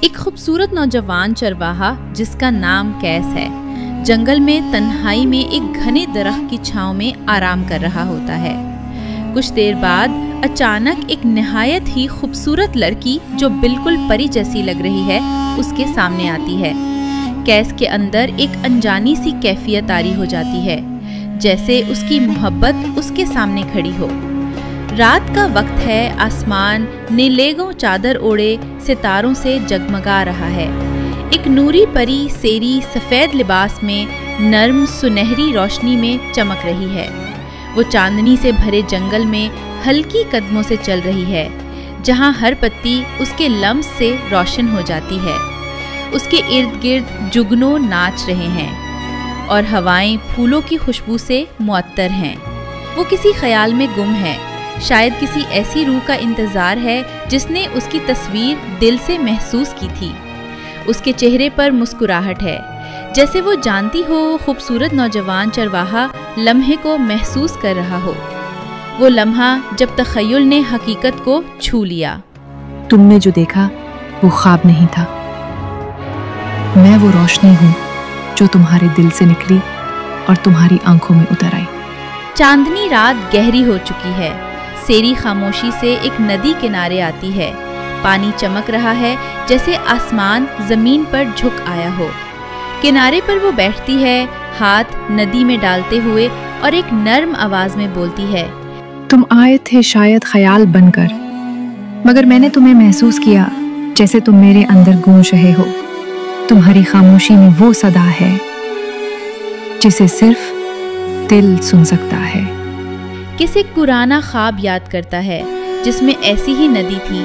एक खूबसूरत नौजवान चरवाहा जिसका नाम कैस है, जंगल में तन्हाई में एक घने दरख्त की छांव में आराम कर रहा होता है। कुछ देर बाद अचानक एक निहायत ही खूबसूरत लड़की जो बिल्कुल परी जैसी लग रही है उसके सामने आती है। कैस के अंदर एक अनजानी सी कैफियत तारी हो जाती है, जैसे उसकी मोहब्बत उसके सामने खड़ी हो। रात का वक्त है, आसमान नीलेगों चादर ओढ़े सितारों से जगमगा रहा है। एक नूरी परी सेरी सफ़ेद लिबास में नर्म सुनहरी रोशनी में चमक रही है। वो चांदनी से भरे जंगल में हल्की कदमों से चल रही है, जहाँ हर पत्ती उसके लम्स से रोशन हो जाती है। उसके इर्द गिर्द जुगनू नाच रहे हैं और हवाएं फूलों की खुशबू से मुअत्तर हैं। वो किसी ख्याल में गुम है, शायद किसी ऐसी रूह का इंतज़ार है जिसने उसकी तस्वीर दिल से महसूस की थी। उसके चेहरे पर मुस्कुराहट है, जैसे वो जानती हो खूबसूरत नौजवान चरवाहा लम्हे को महसूस कर रहा हो। वो लम्हा जब तख़य्युल ने हकीकत को छू लिया। तुमने जो देखा वो ख्वाब नहीं था, मैं वो रोशनी हूँ जो तुम्हारे दिल से निकली और तुम्हारी आंखों में उतर आई। चांदनी रात गहरी हो चुकी है। सेरी खामोशी से एक नदी किनारे आती है। पानी चमक रहा है जैसे आसमान जमीन पर झुक आया हो। किनारे पर वो बैठती है, हाथ नदी में डालते हुए, और एक नर्म आवाज में बोलती है, तुम आए थे शायद ख्याल बनकर, मगर मैंने तुम्हें महसूस किया जैसे तुम मेरे अंदर गूंज रहे हो। तुम्हारी खामोशी में वो सदा है जिसे सिर्फ दिल सुन सकता है। किसी पुराना ख्वाब याद करता है जिसमें ऐसी ही नदी थी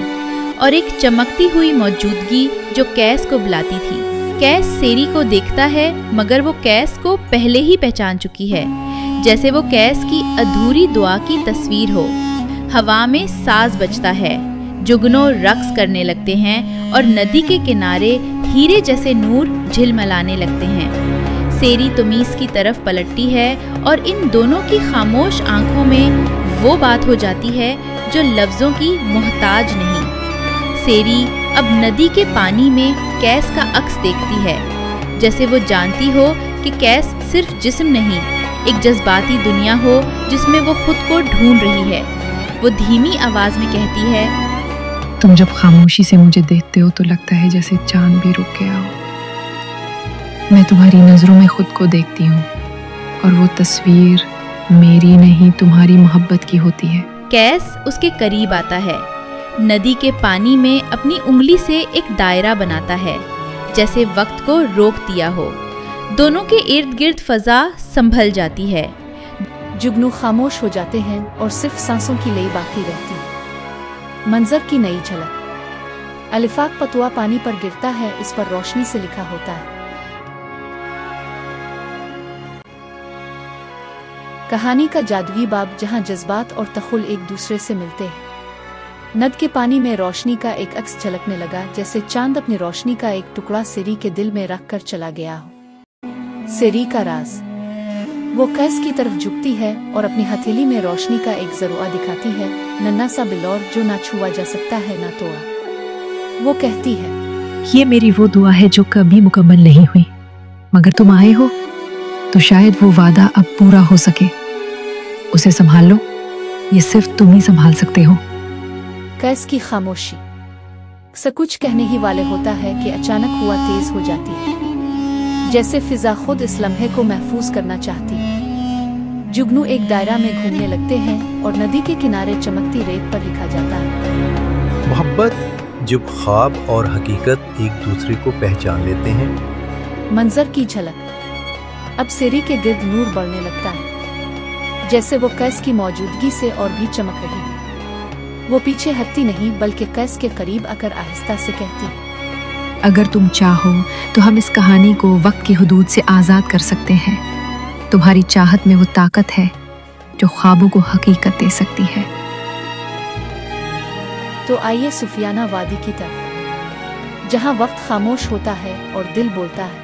और एक चमकती हुई मौजूदगी जो कैस को बुलाती थी। कैस सेरी को देखता है, मगर वो कैस को पहले ही पहचान चुकी है, जैसे वो कैस की अधूरी दुआ की तस्वीर हो। हवा में साज बजता है, जुगनू रक्स करने लगते हैं और नदी के किनारे हीरे जैसे नूर झिलमिलाने लगते हैं। सेरी तुमीस की तरफ पलटती है और इन दोनों की खामोश आंखों में वो बात हो जाती है जो लफ्ज़ों की मोहताज नहीं। सेरी अब नदी के पानी में कैस का अक्स देखती है, जैसे वो जानती हो कि कैस सिर्फ जिस्म नहीं, एक जज्बाती दुनिया हो जिसमें वो खुद को ढूंढ रही है। वो धीमी आवाज़ में कहती है, तुम जब खामोशी से मुझे देखते हो तो लगता है जैसे चांद भी रुक गया हो। मैं तुम्हारी नज़रों में खुद को देखती हूँ और वो तस्वीर मेरी नहीं तुम्हारी मोहब्बत की होती है। कैस उसके करीब आता है, नदी के पानी में अपनी उंगली से एक दायरा बनाता है, जैसे वक्त को रोक दिया हो। दोनों के इर्द गिर्द फजा संभल जाती है। जुगनू खामोश हो जाते हैं और सिर्फ सांसों की लई बाकी रहती है। मंजर की नई झलक। अलिफाक पतवा पानी पर गिरता है, इस पर रोशनी से लिखा होता है, कहानी का जादुई बाब, जहां जज्बात और तखुल एक दूसरे से मिलते हैं। नद के पानी में रोशनी का एक अक्स झलकने लगा, जैसे चांद अपनी रोशनी का एक टुकड़ा सेरी के दिल में रख कर चला गया हो। सेरी का राज। वो कैस की तरफ झुकती है और अपनी हथेली में रोशनी का एक जरुआ दिखाती है, नन्हा सा बिलौर जो ना छुआ जा सकता है ना तोड़ा। वो कहती है, ये मेरी वो दुआ है जो कभी मुकम्मल नहीं हुई, मगर तुम आए हो तो शायद वो वादा अब पूरा हो सके। उसे संभाल लो, ये सिर्फ तुम ही संभाल सकते हो। कैस की खामोशी। कुछ कहने ही वाले होता है कि अचानक हुआ तेज हो जाती है, जैसे फिजा खुद इस लम्हे को महफूज करना चाहती है। जुगनू एक दायरा में घूमने लगते हैं और नदी के किनारे चमकती रेत पर लिखा जाता है, मोहब्बत जब ख्वाब और हकीकत एक दूसरे को पहचान लेते हैं। मंजर की झलक। अब सेरी के गिर्द नूर बढ़ने लगता है, जैसे वो कैस की मौजूदगी से और भी चमक रही है। वो पीछे हटती नहीं बल्कि कैस के करीब आकर आहिस्ता से कहती है, अगर तुम चाहो तो हम इस कहानी को वक्त की हुदूद से आज़ाद कर सकते हैं। तुम्हारी चाहत में वो ताकत है जो ख्वाबों को हकीकत दे सकती है। तो आइए सुफियाना वादी की तरफ, जहाँ वक्त खामोश होता है और दिल बोलता है।